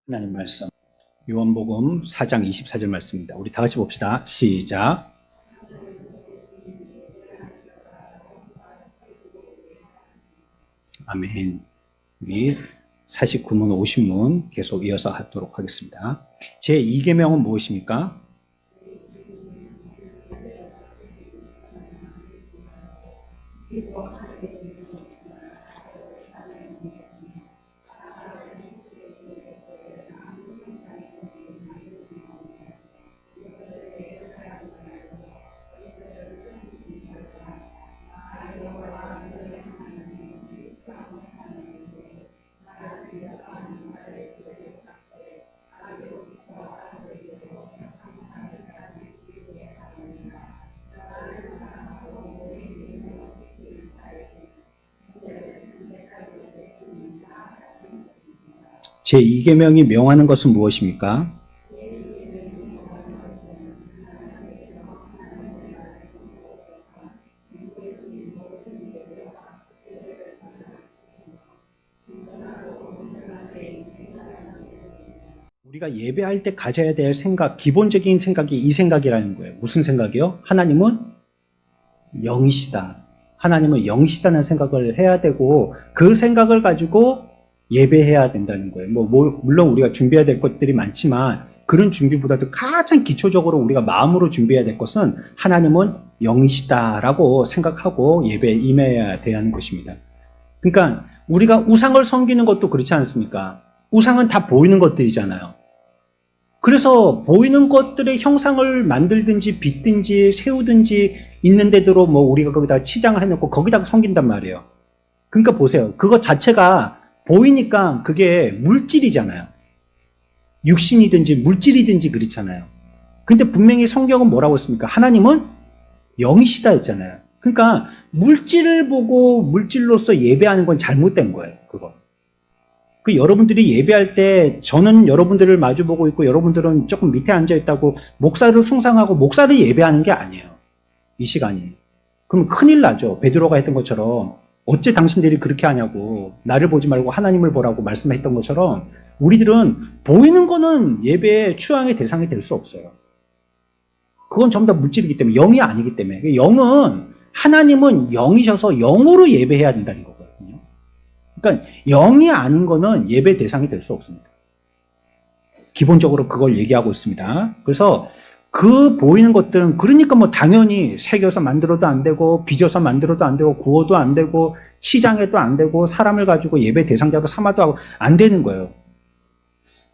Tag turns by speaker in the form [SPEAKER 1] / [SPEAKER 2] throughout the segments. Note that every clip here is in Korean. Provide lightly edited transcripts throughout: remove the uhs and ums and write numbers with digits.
[SPEAKER 1] 하나님 말씀 요한복음 4장 24절 말씀입니다. 우리 다 같이 봅시다. 시작. 아멘. 우리 49문 50문 계속 이어서 하도록 하겠습니다. 제2계명은 무엇입니까? 제2계명이 명하는 것은 무엇입니까? 우리가 예배할 때 가져야 될 생각, 기본적인 생각이 이 생각이라는 거예요. 무슨 생각이요? 하나님은 영이시다. 하나님은 영이시다는 생각을 해야 되고 그 생각을 가지고 예배해야 된다는 거예요. 물론 우리가 준비해야 될 것들이 많지만 그런 준비보다도 가장 기초적으로 우리가 마음으로 준비해야 될 것은 하나님은 영이시다라고 생각하고 예배에 임해야 되는 것입니다. 그러니까 우리가 우상을 섬기는 것도 그렇지 않습니까? 우상은 다 보이는 것들이잖아요. 그래서 보이는 것들의 형상을 만들든지 빚든지 세우든지 있는 데대로 우리가 거기다 치장을 해놓고 거기다가 섬긴단 말이에요. 그러니까 보세요. 그것 자체가 보이니까 그게 물질이잖아요. 육신이든지 물질이든지 그렇잖아요. 근데 분명히 성경은 뭐라고 했습니까? 하나님은 영이시다 했잖아요. 그러니까 물질을 보고 물질로서 예배하는 건 잘못된 거예요. 그거. 여러분들이 예배할 때 저는 여러분들을 마주보고 있고 여러분들은 조금 밑에 앉아있다고 목사를 숭상하고 목사를 예배하는 게 아니에요. 이 시간이. 그럼 큰일 나죠. 베드로가 했던 것처럼 어째 당신들이 그렇게 하냐고 나를 보지 말고 하나님을 보라고 말씀했던 것처럼 우리들은 보이는 거는 예배의 추앙의 대상이 될 수 없어요. 그건 전부 다 물질이기 때문에 영이 아니기 때문에 영은 하나님은 영이셔서 영으로 예배해야 된다는 거거든요. 그러니까 영이 아닌 거는 예배 대상이 될 수 없습니다. 기본적으로 그걸 얘기하고 있습니다. 그래서 그 보이는 것들은 그러니까 당연히 새겨서 만들어도 안 되고 빚어서 만들어도 안 되고 구워도 안 되고 치장해도 안 되고 사람을 가지고 예배 대상자로 삼아도 하고 안 되는 거예요.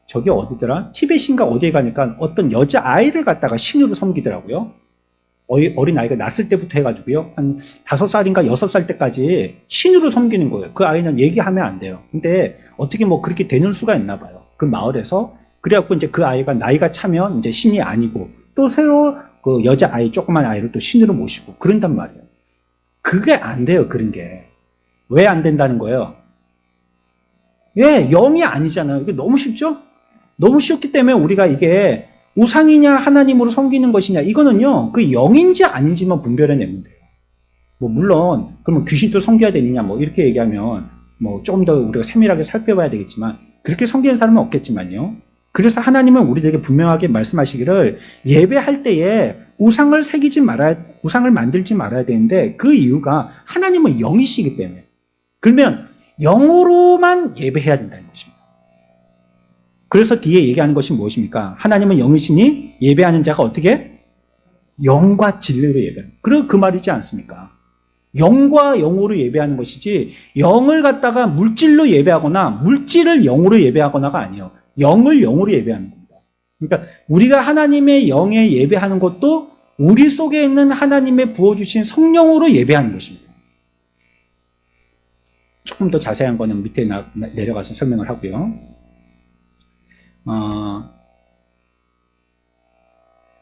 [SPEAKER 1] 저기 어디더라? 티벳인가 어디에 가니까 어떤 여자아이를 갖다가 신으로 섬기더라고요. 어린아이가 낳았을 때부터 해가지고요. 한 5살인가 6살 때까지 신으로 섬기는 거예요. 그 아이는 얘기하면 안 돼요. 근데 어떻게 그렇게 되는 수가 있나 봐요. 그 마을에서. 그래갖고 이제 그 아이가 나이가 차면 이제 신이 아니고 또 새로 그 여자아이, 조그만 아이를 또 신으로 모시고 그런단 말이에요. 그게 안 돼요. 그런 게. 왜 안 된다는 거예요? 왜? 영이 아니잖아요. 이게 너무 쉽죠? 너무 쉽기 때문에 우리가 이게 우상이냐 하나님으로 섬기는 것이냐 이거는요 그 영인지 아닌지만 분별해내면 돼요. 물론 그러면 귀신도 섬겨야 되느냐 이렇게 얘기하면 조금 더 우리가 세밀하게 살펴봐야 되겠지만 그렇게 섬기는 사람은 없겠지만요. 그래서 하나님은 우리들에게 분명하게 말씀하시기를 예배할 때에 우상을 만들지 말아야 되는데 그 이유가 하나님은 영이시기 때문에 그러면 영으로만 예배해야 된다는 것입니다. 그래서 뒤에 얘기하는 것이 무엇입니까? 하나님은 영이시니 예배하는 자가 어떻게? 영과 진리로 예배하는. 그리고 그 말이지 않습니까? 영과 영으로 예배하는 것이지 영을 갖다가 물질로 예배하거나 물질을 영으로 예배하거나가 아니에요. 영을 영으로 예배하는 겁니다. 그러니까 우리가 하나님의 영에 예배하는 것도 우리 속에 있는 하나님의 부어주신 성령으로 예배하는 것입니다. 조금 더 자세한 거는 밑에 내려가서 설명을 하고요.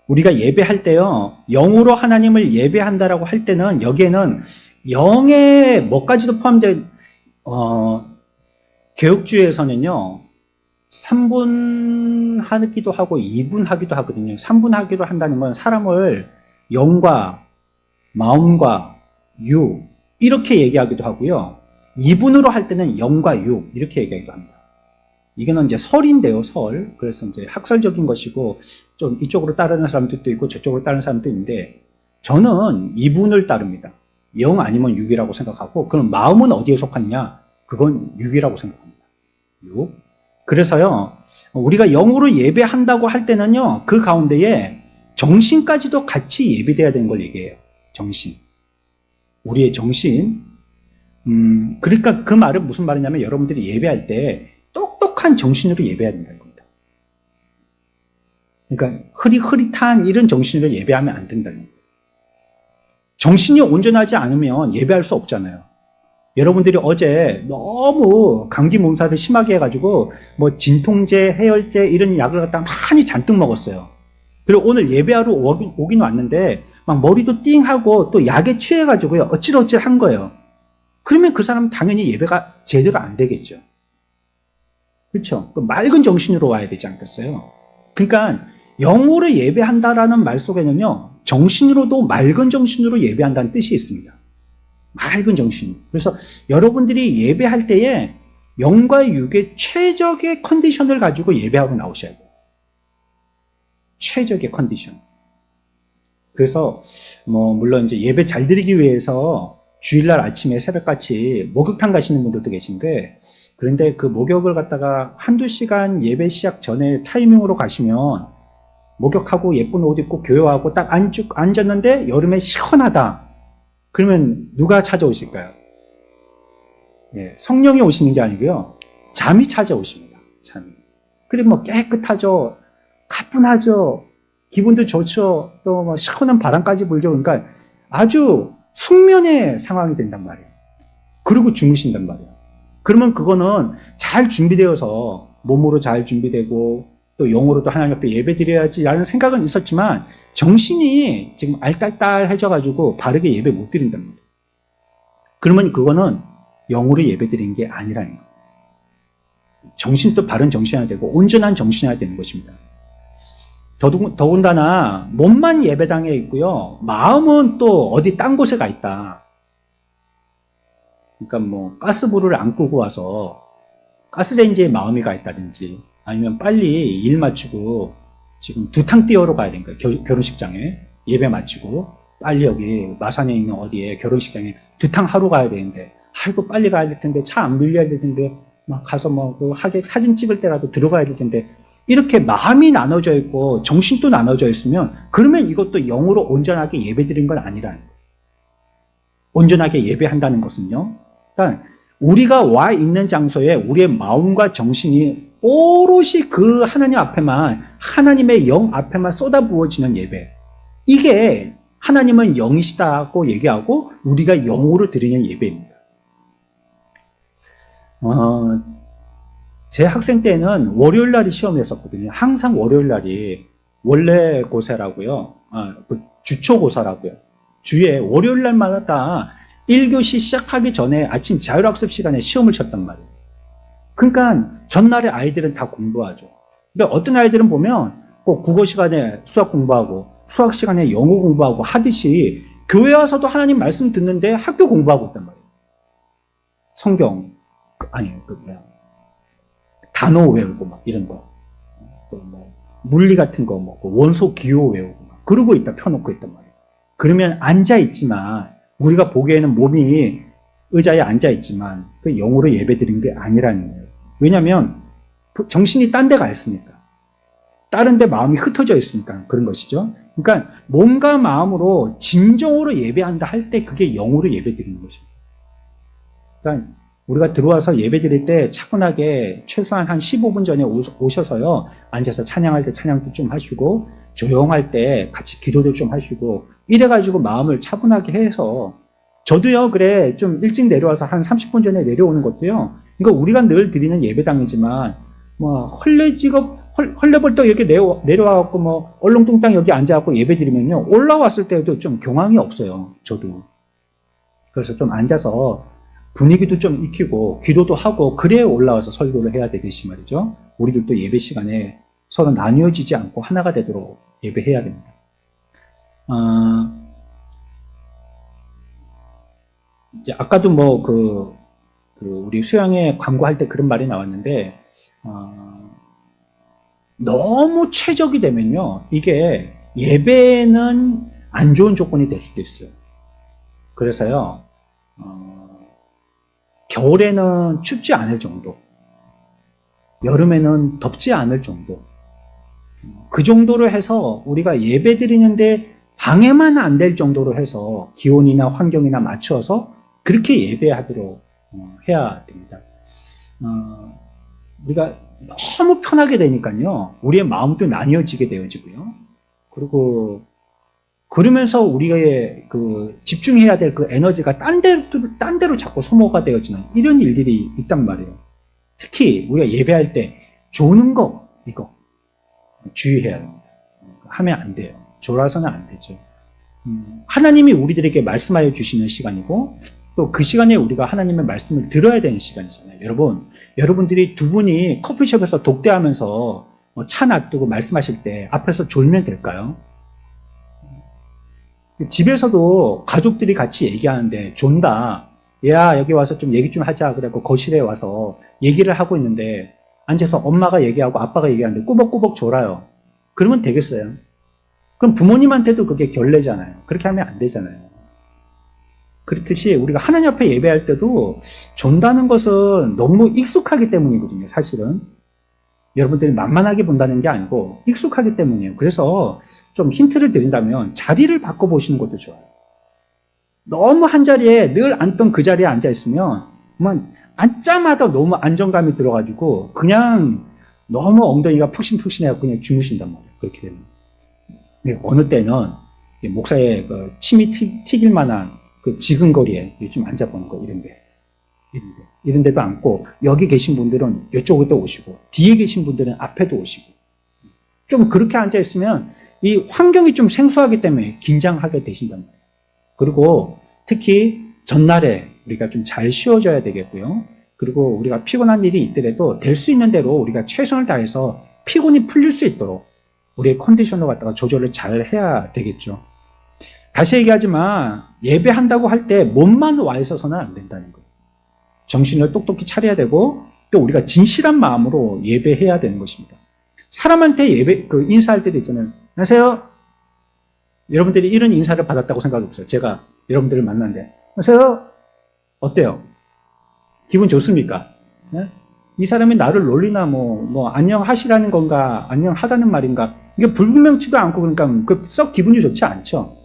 [SPEAKER 1] 우리가 예배할 때요, 영으로 하나님을 예배한다라고 할 때는 여기에는 영의 뭐까지도 포함된 개혁주의에서는요 3분 하기도 하고 2분 하기도 하거든요. 3분 하기로 한다는 건 사람을 영과 마음과 유 이렇게 얘기하기도 하고요. 2분으로 할 때는 영과 유 이렇게 얘기하기도 합니다. 이거는 이제 설인데요, 설. 그래서 이제 학설적인 것이고, 좀 이쪽으로 따르는 사람들도 있고, 저쪽으로 따르는 사람도 있는데, 저는 이분을 따릅니다. 영 아니면 육이라고 생각하고, 그럼 마음은 어디에 속하느냐? 그건 육이라고 생각합니다. 육. 그래서요, 우리가 영으로 예배한다고 할 때는요, 그 가운데에 정신까지도 같이 예배돼야 되는 걸 얘기해요. 정신. 우리의 정신. 그러니까 그 말은 무슨 말이냐면 여러분들이 예배할 때 똑똑한 정신으로 예배해야 된다는 겁니다. 그러니까 흐릿흐릿한 이런 정신으로 예배하면 안 된다는 거예요. 정신이 온전하지 않으면 예배할 수 없잖아요. 여러분들이 어제 너무 감기 몸살을 심하게 해가지고 뭐 진통제, 해열제 이런 약을 갖다가 많이 잔뜩 먹었어요. 그리고 오늘 예배하러 오긴 왔는데 막 머리도 띵하고 또 약에 취해가지고요 어찔어찔 한 거예요. 그러면 그 사람은 당연히 예배가 제대로 안 되겠죠. 그렇죠? 맑은 정신으로 와야 되지 않겠어요? 그러니까 영으로 예배한다라는 말 속에는요 정신으로도 맑은 정신으로 예배한다는 뜻이 있습니다. 맑은 정신. 그래서 여러분들이 예배할 때에 영과 육의 최적의 컨디션을 가지고 예배하고 나오셔야 돼요. 최적의 컨디션. 그래서 뭐 물론 이제 예배 잘 드리기 위해서 주일날 아침에 새벽같이 목욕탕 가시는 분들도 계신데, 그런데 그 목욕을 갖다가 한두 시간 예배 시작 전에 타이밍으로 가시면 목욕하고 예쁜 옷 입고 교회하고 딱 앉았는데 여름에 시원하다. 그러면 누가 찾아오실까요? 예, 성령이 오시는 게 아니고요. 잠이 찾아오십니다. 잠이. 그리고 뭐 깨끗하죠. 가뿐하죠. 기분도 좋죠. 또 뭐 시원한 바람까지 불죠. 그러니까 아주 숙면의 상황이 된단 말이에요. 그리고 주무신단 말이에요. 그러면 그거는 잘 준비되어서 몸으로 잘 준비되고 또 영으로도 하나님 앞에 예배 드려야지라는 생각은 있었지만 정신이 지금 알딸딸해져가지고 바르게 예배 못 드린단 말이에요. 그러면 그거는 영으로 예배 드리는 게 아니라는 거예요. 정신도 바른 정신이어야 되고 온전한 정신이어야 되는 것입니다. 더군다나 몸만 예배당에 있고요. 마음은 또 어디 딴 곳에 가 있다. 그러니까 뭐 가스불을 안 끄고 와서 가스레인지에 마음이 가 있다든지 아니면 빨리 일 마치고 지금 두탕 뛰어러 가야 되니까 결혼식장에 예배 마치고 빨리 여기 마산에 있는 어디에 결혼식장에 두탕 하러 가야 되는데 아이고 빨리 가야 될 텐데 차 안 밀려야 될 텐데 막 가서 뭐 그 하객 사진 찍을 때라도 들어가야 될 텐데 이렇게 마음이 나눠져 있고 정신도 나눠져 있으면 그러면 이것도 영으로 온전하게 예배드린 건 아니라는 거예요. 온전하게 예배한다는 것은요. 그러니까 우리가 와 있는 장소에 우리의 마음과 정신이 오롯이 그 하나님 앞에만 하나님의 영 앞에만 쏟아부어지는 예배. 이게 하나님은 영이시다고 얘기하고 우리가 영으로 드리는 예배입니다. 제 학생 때는 월요일 날이 시험이었었거든요. 항상 월요일 날이 원래 고사라고요. 그 주초고사라고요. 주에 월요일 날마다 1교시 시작하기 전에 아침 자율학습 시간에 시험을 쳤단 말이에요. 그러니까 전날에 아이들은 다 공부하죠. 그러니까 어떤 아이들은 보면 꼭 국어 시간에 수학 공부하고 수학 시간에 영어 공부하고 하듯이 교회 와서도 하나님 말씀 듣는데 학교 공부하고 있단 말이에요. 성경, 단어 외우고 막 이런 거. 또 뭐 물리 같은 거 뭐 원소 기호 외우고 막 그러고 있다 펴놓고 있단 말이에요. 그러면 앉아있지만 우리가 보기에는 몸이 의자에 앉아있지만 그 영으로 예배드린 게 아니라는 거예요. 왜냐하면 정신이 딴 데 가 있으니까. 다른 데 마음이 흩어져 있으니까 그런 것이죠. 그러니까 몸과 마음으로 진정으로 예배한다 할 때 그게 영으로 예배드리는 것입니다. 그러니까 우리가 들어와서 예배 드릴 때 차분하게 최소한 한 15분 전에 오셔서요. 앉아서 찬양할 때 찬양도 좀 하시고 조용할 때 같이 기도도 좀 하시고 이래가지고 마음을 차분하게 해서 저도요. 그래 좀 일찍 내려와서 한 30분 전에 내려오는 것도요. 그러니까 우리가 늘 드리는 예배당이지만 뭐 헐레벌떡 이렇게 내려와갖고 뭐 얼렁뚱땅 여기 앉아갖고 예배 드리면요. 올라왔을 때도 좀 경황이 없어요. 저도. 그래서 좀 앉아서 분위기도 좀 익히고 기도도 하고 그래야 올라와서 설교를 해야 되듯이 말이죠. 우리들도 예배 시간에 서로 나뉘어지지 않고 하나가 되도록 예배해야 됩니다. 이제 아까도 뭐 우리 수양회 광고할 때 그런 말이 나왔는데, 너무 최적이 되면요, 이게 예배는 안 좋은 조건이 될 수도 있어요. 그래서요, 겨울에는 춥지 않을 정도, 여름에는 덥지 않을 정도, 그 정도로 해서 우리가 예배 드리는데 방해만 안 될 정도로 해서 기온이나 환경이나 맞춰서 그렇게 예배하도록 해야 됩니다. 우리가 너무 편하게 되니까요, 우리의 마음도 나뉘어지게 되어지고요. 그리고 그러면서 우리의 집중해야 될 그 에너지가 딴 데로 자꾸 소모가 되어지는 이런 일들이 있단 말이에요. 특히 우리가 예배할 때 조는 거, 이거 주의해야 합니다. 하면 안 돼요. 졸아서는 안 되죠. 하나님이 우리들에게 말씀하여 주시는 시간이고, 또 그 시간에 우리가 하나님의 말씀을 들어야 되는 시간이잖아요. 여러분들이 두 분이 커피숍에서 독대하면서 차 놔두고 말씀하실 때 앞에서 졸면 될까요? 집에서도 가족들이 같이 얘기하는데 존다. 야, 여기 와서 좀 얘기 좀 하자. 그래갖고 거실에 와서 얘기를 하고 있는데 앉아서 엄마가 얘기하고 아빠가 얘기하는데 꾸벅꾸벅 졸아요. 그러면 되겠어요? 그럼 부모님한테도 그게 결례잖아요. 그렇게 하면 안 되잖아요. 그렇듯이 우리가 하나님 앞에 예배할 때도 존다는 것은 너무 익숙하기 때문이거든요. 사실은 여러분들이 만만하게 본다는 게 아니고 익숙하기 때문이에요. 그래서 좀 힌트를 드린다면 자리를 바꿔보시는 것도 좋아요. 너무 한 자리에 늘 앉던 그 자리에 앉아있으면 앉자마다 너무 안정감이 들어가지고 그냥 너무 엉덩이가 푹신푹신해서 그냥 주무신단 말이에요. 그렇게 되면. 어느 때는 목사의 침이 튀길 만한 그 지근거리에 좀 앉아보는 거, 이런 데도 앉고, 여기 계신 분들은 이쪽에도 오시고, 뒤에 계신 분들은 앞에도 오시고, 좀 그렇게 앉아있으면 이 환경이 좀 생소하기 때문에 긴장하게 되신단 말이에요. 그리고 특히 전날에 우리가 좀 잘 쉬어줘야 되겠고요. 그리고 우리가 피곤한 일이 있더라도 될 수 있는 대로 우리가 최선을 다해서 피곤이 풀릴 수 있도록 우리의 컨디션을 갖다가 조절을 잘 해야 되겠죠. 다시 얘기하지만 예배한다고 할 때 몸만 와 있어서는 안 된다는 거예요. 정신을 똑똑히 차려야 되고 또 우리가 진실한 마음으로 예배해야 되는 것입니다. 사람한테 인사할 때도 있잖아요. 안녕하세요. 여러분들이 이런 인사를 받았다고 생각해 보세요. 제가 여러분들을 만났는데 안녕하세요. 어때요? 기분 좋습니까? 네? 이 사람이 나를 놀리나 안녕하시라는 건가 안녕하다는 말인가 이게 불분명치도 않고 그러니까 썩 기분이 좋지 않죠.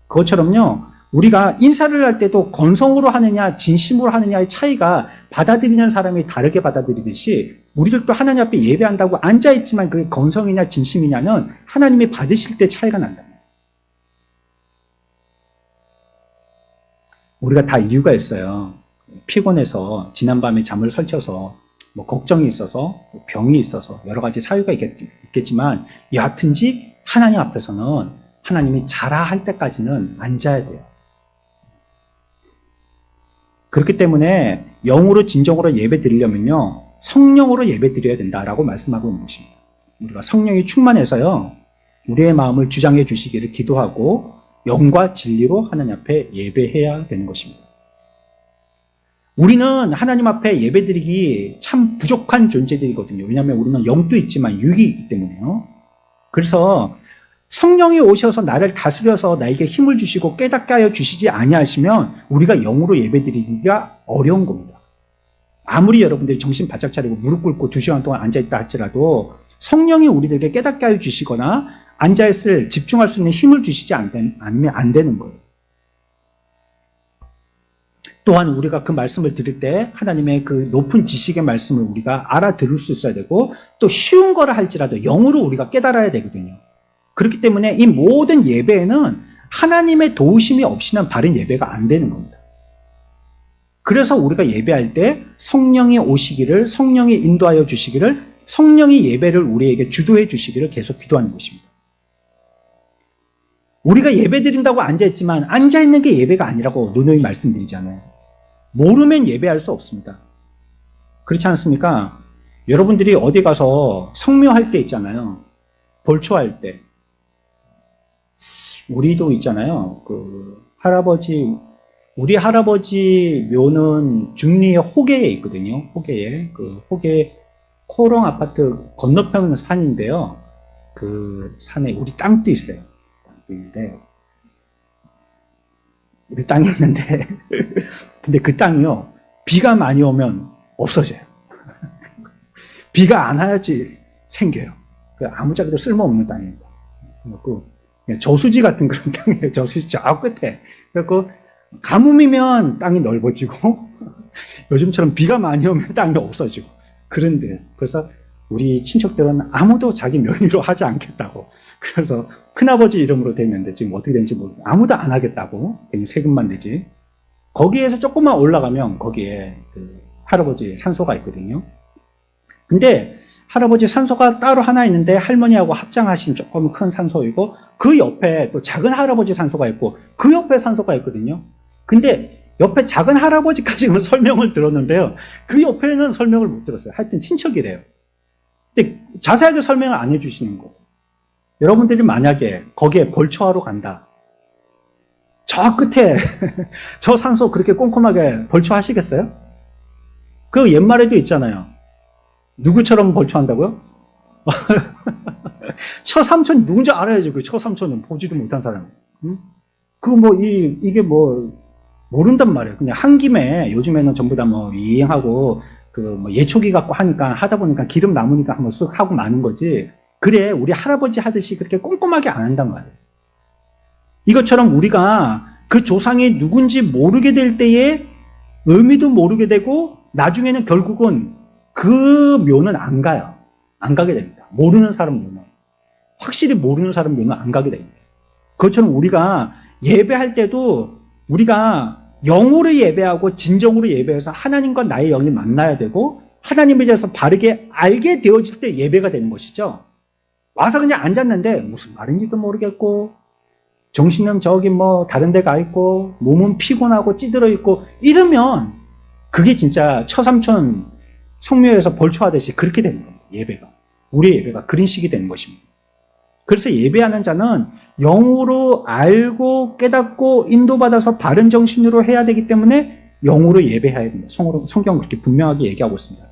[SPEAKER 1] 그것처럼요, 우리가 인사를 할 때도 건성으로 하느냐 진심으로 하느냐의 차이가 받아들이는 사람이 다르게 받아들이듯이 우리들도 하나님 앞에 예배한다고 앉아있지만 그게 건성이냐 진심이냐는 하나님이 받으실 때 차이가 난다. 우리가 다 이유가 있어요. 피곤해서 지난밤에 잠을 설쳐서 걱정이 있어서 병이 있어서 여러 가지 사유가 있겠지만 여하튼지 하나님 앞에서는 하나님이 자라 할 때까지는 앉아야 돼요. 그렇기 때문에 영으로 진정으로 예배 드리려면요, 성령으로 예배 드려야 된다라고 말씀하고 있는 것입니다. 우리가 성령이 충만해서요, 우리의 마음을 주장해 주시기를 기도하고 영과 진리로 하나님 앞에 예배해야 되는 것입니다. 우리는 하나님 앞에 예배 드리기 참 부족한 존재들이거든요. 왜냐하면 우리는 영도 있지만 육이 있기 때문에요. 그래서 성령이 오셔서 나를 다스려서 나에게 힘을 주시고 깨닫게 하여 주시지 아니하시면 우리가 영으로 예배드리기가 어려운 겁니다. 아무리 여러분들이 정신 바짝 차리고 무릎 꿇고 2시간 동안 앉아있다 할지라도 성령이 우리들에게 깨닫게 하여 주시거나 앉아있을 집중할 수 있는 힘을 주시지 않으면 안 되는 거예요. 또한 우리가 그 말씀을 들을 때 하나님의 그 높은 지식의 말씀을 우리가 알아들을 수 있어야 되고 또 쉬운 거라 할지라도 영으로 우리가 깨달아야 되거든요. 그렇기 때문에 이 모든 예배에는 하나님의 도우심이 없이는 바른 예배가 안 되는 겁니다. 그래서 우리가 예배할 때 성령이 오시기를, 성령이 인도하여 주시기를, 성령이 예배를 우리에게 주도해 주시기를 계속 기도하는 것입니다. 우리가 예배 드린다고 앉아있지만 앉아있는 게 예배가 아니라고 누누이 말씀드리잖아요. 모르면 예배할 수 없습니다. 그렇지 않습니까? 여러분들이 어디 가서 성묘할 때 있잖아요. 벌초할 때. 우리도 있잖아요. 할아버지, 우리 할아버지 묘는 중리의 호계에 있거든요. 호계에. 그 호계 코롱 아파트 건너편 산인데요. 그 산에 우리 땅도 있어요. 땅도 있는데, 우리 땅이 있는데, 근데 그 땅이요. 비가 많이 오면 없어져요. 비가 안 와야지 생겨요. 그 아무짝에도 쓸모없는 땅입니다. 저수지 같은 그런 땅이에요. 저수지 저 끝에. 그래서 가뭄이면 땅이 넓어지고 요즘처럼 비가 많이 오면 땅이 없어지고 그런데 그래서 우리 친척들은 아무도 자기 명의로 하지 않겠다고. 그래서 큰아버지 이름으로 됐는데 지금 어떻게 되는지 모르고 아무도 안 하겠다고. 그냥 세금만 내지. 거기에서 조금만 올라가면 거기에 그 할아버지 산소가 있거든요. 근데 할아버지 산소가 따로 하나 있는데 할머니하고 합장하신 조금 큰 산소이고 그 옆에 또 작은 할아버지 산소가 있고 그 옆에 산소가 있거든요. 근데 옆에 작은 할아버지까지는 설명을 들었는데요. 그 옆에는 설명을 못 들었어요. 하여튼 친척이래요. 근데 자세하게 설명을 안 해주시는 거. 여러분들이 만약에 거기에 벌초하러 간다. 저 끝에 저 산소 그렇게 꼼꼼하게 벌초하시겠어요? 그 옛말에도 있잖아요. 누구처럼 벌초한다고요? 처삼촌 누군지 알아야지. 그 처삼촌은 보지도 못한 사람. 응? 이게 모른단 말이에요. 그냥 한 김에 요즘에는 전부 다 이행하고 예초기 갖고 하니까 하다 보니까 기름 남으니까 한번 쓱 하고 마는 거지. 그래, 우리 할아버지 하듯이 그렇게 꼼꼼하게 안 한단 말이에요. 이것처럼 우리가 그 조상이 누군지 모르게 될 때에 의미도 모르게 되고 나중에는 결국은 그 묘는 안 가요. 안 가게 됩니다. 모르는 사람 묘는. 확실히 모르는 사람 묘는 안 가게 됩니다. 그것처럼 우리가 예배할 때도 우리가 영으로 예배하고 진정으로 예배해서 하나님과 나의 영이 만나야 되고 하나님에 대해서 바르게 알게 되어질 때 예배가 되는 것이죠. 와서 그냥 앉았는데 무슨 말인지도 모르겠고 정신은 다른 데 가 있고 몸은 피곤하고 찌들어 있고 이러면 그게 진짜 처삼촌 성묘에서 벌초하듯이 그렇게 되는 겁니다. 예배가. 우리의 예배가 그런 식이 되는 것입니다. 그래서 예배하는 자는 영으로 알고 깨닫고 인도받아서 바른 정신으로 해야 되기 때문에 영으로 예배해야 됩니다. 성경은 그렇게 분명하게 얘기하고 있습니다.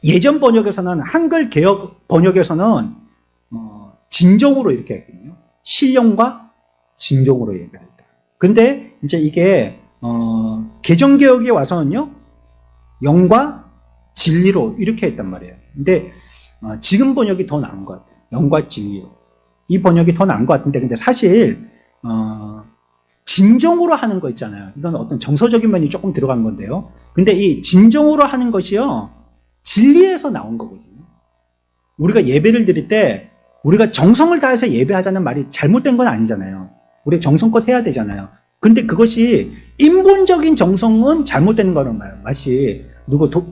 [SPEAKER 1] 예전 번역에서는 한글 개역 번역에서는 진정으로 이렇게 했거든요. 신령과 진정으로 예배한다. 근데 이제 이게 개정개혁에 와서는요. 영과 진리로 이렇게 했단 말이에요. 근데 지금 번역이 더 나은 것 같아요. 영과 진리로. 이 번역이 더 나은 것 같은데 근데 사실 진정으로 하는 거 있잖아요. 이건 어떤 정서적인 면이 조금 들어간 건데요. 근데 이 진정으로 하는 것이요. 진리에서 나온 거거든요. 우리가 예배를 드릴 때 우리가 정성을 다해서 예배하자는 말이 잘못된 건 아니잖아요. 우리 정성껏 해야 되잖아요. 근데 그것이 인본적인 정성은 잘못된 거란 말이에요. 마치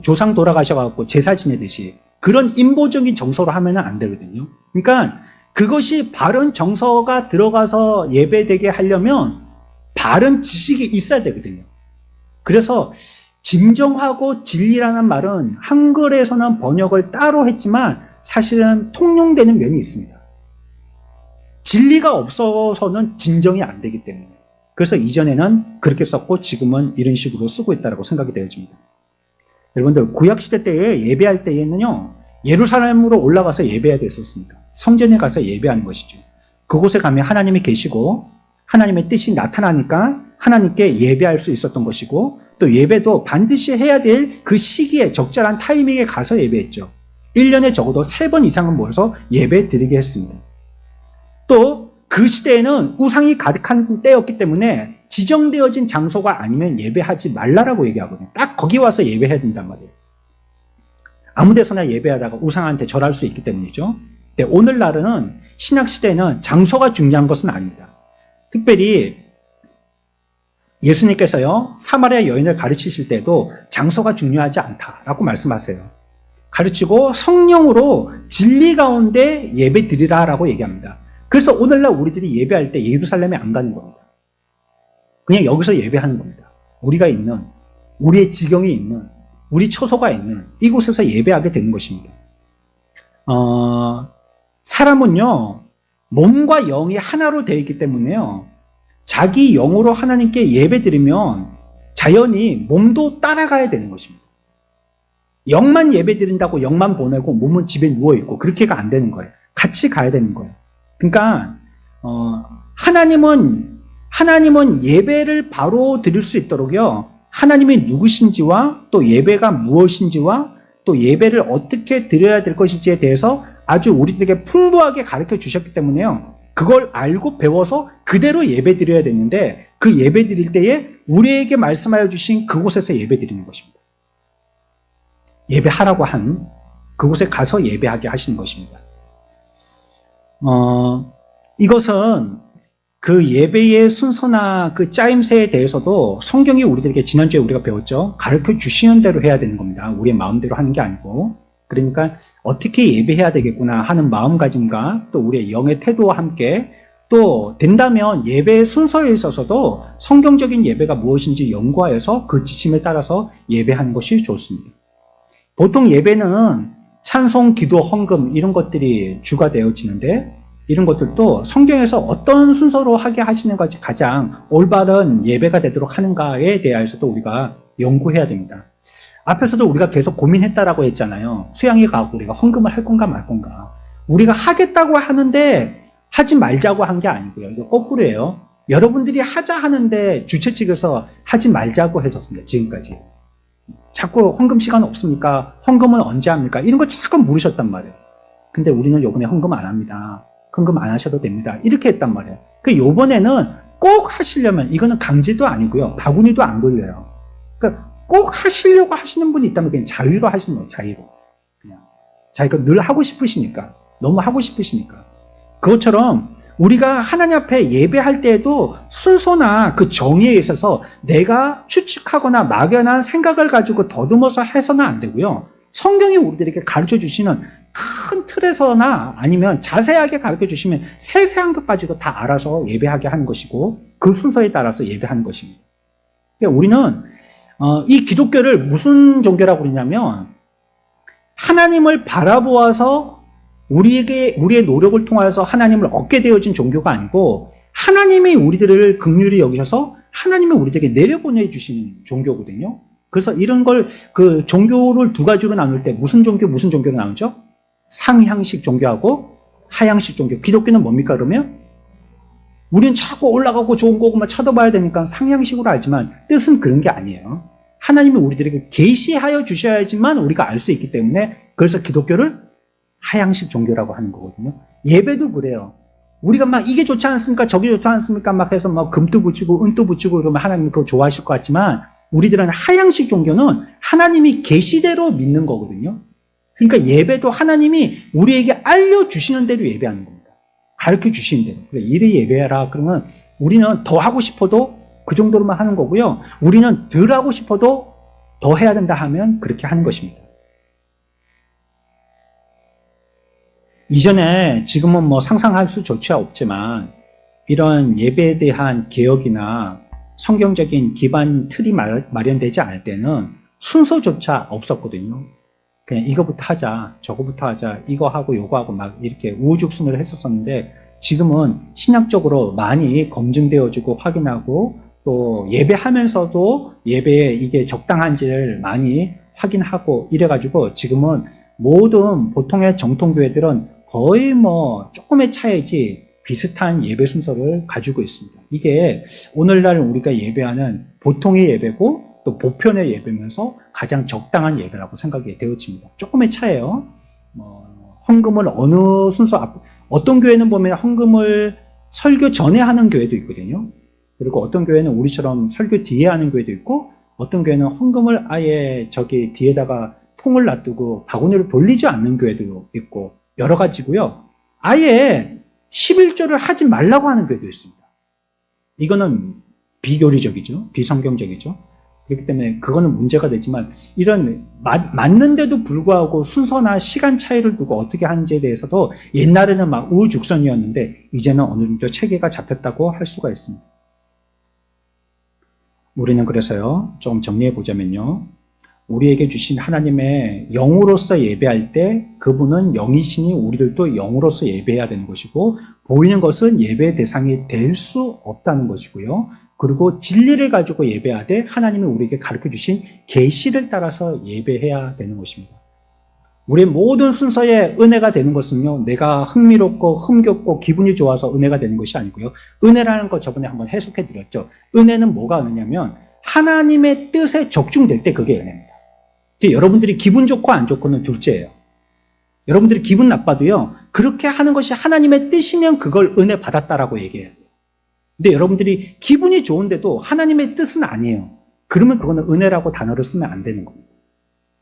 [SPEAKER 1] 조상 돌아가셔갖고 제사 지내듯이 그런 인본적인 정서로 하면 안 되거든요. 그러니까 그것이 바른 정서가 들어가서 예배되게 하려면 바른 지식이 있어야 되거든요. 그래서 진정하고 진리라는 말은 한글에서는 번역을 따로 했지만 사실은 통용되는 면이 있습니다. 진리가 없어서는 진정이 안 되기 때문에. 그래서 이전에는 그렇게 썼고 지금은 이런 식으로 쓰고 있다고 생각이 되어집니다. 여러분들 구약시대 때에 예배할 때에는요. 예루살렘으로 올라가서 예배해야 됐었습니다. 성전에 가서 예배하는 것이죠. 그곳에 가면 하나님이 계시고 하나님의 뜻이 나타나니까 하나님께 예배할 수 있었던 것이고 또 예배도 반드시 해야 될 그 시기에 적절한 타이밍에 가서 예배했죠. 1년에 적어도 3번 이상은 모여서 예배 드리게 했습니다. 또 그 시대에는 우상이 가득한 때였기 때문에 지정되어진 장소가 아니면 예배하지 말라라고 얘기하거든요. 딱 거기 와서 예배해야 된단 말이에요. 아무 데서나 예배하다가 우상한테 절할 수 있기 때문이죠. 근데 오늘날은 신약시대에는 장소가 중요한 것은 아닙니다. 특별히 예수님께서요, 사마리아 여인을 가르치실 때도 장소가 중요하지 않다라고 말씀하세요. 가르치고 성령으로 진리 가운데 예배 드리라라고 얘기합니다. 그래서 오늘날 우리들이 예배할 때 예루살렘에 안 가는 겁니다. 그냥 여기서 예배하는 겁니다. 우리가 있는, 우리의 지경이 있는, 우리 처소가 있는 이곳에서 예배하게 되는 것입니다. 사람은요, 몸과 영이 하나로 되어 있기 때문에요, 자기 영으로 하나님께 예배 드리면 자연히 몸도 따라가야 되는 것입니다. 영만 예배 드린다고 영만 보내고 몸은 집에 누워있고 그렇게가 안 되는 거예요. 같이 가야 되는 거예요. 그러니까 하나님은 예배를 바로 드릴 수 있도록요, 하나님이 누구신지와 또 예배가 무엇인지와 또 예배를 어떻게 드려야 될 것인지에 대해서 아주 우리들에게 풍부하게 가르쳐 주셨기 때문에요, 그걸 알고 배워서 그대로 예배 드려야 되는데, 그 예배 드릴 때에 우리에게 말씀하여 주신 그곳에서 예배 드리는 것입니다. 예배하라고 한 그곳에 가서 예배하게 하시는 것입니다. 이것은 그 예배의 순서나 그 짜임새에 대해서도 성경이 우리들에게 지난주에 우리가 배웠죠. 가르쳐 주시는 대로 해야 되는 겁니다. 우리의 마음대로 하는 게 아니고. 그러니까 어떻게 예배해야 되겠구나 하는 마음가짐과 또 우리의 영의 태도와 함께, 또 된다면 예배의 순서에 있어서도 성경적인 예배가 무엇인지 연구하여서 그 지침에 따라서 예배하는 것이 좋습니다. 보통 예배는 찬송, 기도, 헌금 이런 것들이 주가 되어지는데, 이런 것들도 성경에서 어떤 순서로 하게 하시는 것이 가장 올바른 예배가 되도록 하는가에 대해서도 우리가 연구해야 됩니다. 앞에서도 우리가 계속 고민했다라고 했잖아요. 수양회 가고 우리가 헌금을 할 건가 말 건가. 우리가 하겠다고 하는데 하지 말자고 한 게 아니고요. 이거 거꾸로예요. 여러분들이 하자 하는데 주최 측에서 하지 말자고 했었습니다. 지금까지. 자꾸 헌금 시간 없습니까? 헌금은 언제 합니까? 이런 거 자꾸 물으셨단 말이에요. 근데 우리는 요번에 헌금 안 합니다. 헌금 안 하셔도 됩니다. 이렇게 했단 말이에요. 요번에는 꼭 하시려면, 이거는 강제도 아니고요, 바구니도 안 걸려요. 그러니까 꼭 하시려고 하시는 분이 있다면 그냥 자유로 하시는 거예요. 자유로. 그냥 자기가 늘 하고 싶으시니까, 너무 하고 싶으시니까. 그것처럼 우리가 하나님 앞에 예배할 때에도 순서나 그 정의에 있어서 내가 추측하거나 막연한 생각을 가지고 더듬어서 해서는 안 되고요, 성경이 우리들에게 가르쳐 주시는 큰 틀에서나 아니면 자세하게 가르쳐 주시면 세세한 것까지도 다 알아서 예배하게 하는 것이고, 그 순서에 따라서 예배하는 것입니다. 그러니까 우리는 이 기독교를 무슨 종교라고 그러냐면, 하나님을 바라보아서 우리의 노력을 통하여서 하나님을 얻게 되어진 종교가 아니고, 하나님이 우리들을 긍휼히 여기셔서 하나님이 우리들에게 내려보내 주신 종교거든요. 그래서 이런 걸, 그 종교를 두 가지로 나눌 때 무슨 종교로 나누죠? 상향식 종교하고 하향식 종교. 기독교는 뭡니까 그러면? 우리는 자꾸 올라가고 좋은 거고만 쳐다봐야 되니까 상향식으로 알지만 뜻은 그런 게 아니에요. 하나님이 우리들에게 계시하여 주셔야지만 우리가 알 수 있기 때문에, 그래서 기독교를 하향식 종교라고 하는 거거든요. 예배도 그래요. 우리가 막 이게 좋지 않습니까? 저게 좋지 않습니까? 막 해서 막 금도 붙이고 은도 붙이고 이러면 하나님이 그거 좋아하실 것 같지만, 우리들은 하향식 종교는 하나님이 계시대로 믿는 거거든요. 그러니까 예배도 하나님이 우리에게 알려주시는 대로 예배하는 겁니다. 가르쳐 주시는 대로. 그래, 이래 예배해라. 그러면 우리는 더 하고 싶어도 그 정도로만 하는 거고요, 우리는 덜 하고 싶어도 더 해야 된다 하면 그렇게 하는 것입니다. 이전에, 지금은 뭐 상상할 수조차 없지만, 이런 예배에 대한 개혁이나 성경적인 기반 틀이 마련되지 않을 때는 순서조차 없었거든요. 그냥 이거부터 하자, 저거부터 하자, 이거 하고 요거 하고 막 이렇게 우후죽순을 했었었는데, 지금은 신학적으로 많이 검증되어지고 확인하고, 또 예배하면서도 예배에 이게 적당한지를 많이 확인하고 이래가지고, 지금은 모든 보통의 정통교회들은 거의 뭐 조금의 차이지 비슷한 예배 순서를 가지고 있습니다. 이게 오늘날 우리가 예배하는 보통의 예배고 또 보편의 예배면서 가장 적당한 예배라고 생각이 되어집니다. 조금의 차이예요. 헌금을 어느 순서, 어떤 교회는 보면 헌금을 설교 전에 하는 교회도 있거든요. 그리고 어떤 교회는 우리처럼 설교 뒤에 하는 교회도 있고, 어떤 교회는 헌금을 아예 저기 뒤에다가 통을 놔두고 바구니를 돌리지 않는 교회도 있고, 여러 가지고요. 아예 11조를 하지 말라고 하는 교회도 있습니다. 이거는 비교리적이죠. 비성경적이죠. 그렇기 때문에 그거는 문제가 되지만, 이런 맞는데도 불구하고 순서나 시간 차이를 두고 어떻게 하는지에 대해서도 옛날에는 막 우후죽순이었는데 이제는 어느 정도 체계가 잡혔다고 할 수가 있습니다. 우리는 그래서요, 좀 정리해 보자면요, 우리에게 주신 하나님의 영으로서 예배할 때 그분은 영이시니 우리들도 영으로서 예배해야 되는 것이고 보이는 것은 예배의 대상이 될 수 없다는 것이고요. 그리고 진리를 가지고 예배하되 하나님이 우리에게 가르쳐 주신 계시를 따라서 예배해야 되는 것입니다. 우리의 모든 순서에 은혜가 되는 것은요, 내가 흥미롭고 흥겹고 기분이 좋아서 은혜가 되는 것이 아니고요. 은혜라는 것 저번에 한번 해석해 드렸죠. 은혜는 뭐가 은혜냐면 하나님의 뜻에 적중될 때 그게 은혜입니다. 여러분들이 기분 좋고 안 좋고는 둘째예요. 여러분들이 기분 나빠도요, 그렇게 하는 것이 하나님의 뜻이면 그걸 은혜 받았다라고 얘기해야 돼요. 근데 여러분들이 기분이 좋은데도 하나님의 뜻은 아니에요. 그러면 그거는 은혜라고 단어를 쓰면 안 되는 겁니다.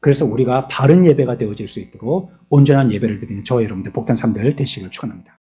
[SPEAKER 1] 그래서 우리가 바른 예배가 되어질 수 있도록 온전한 예배를 드리는 저와 여러분들 복된 삶들 되시길 축원합니다.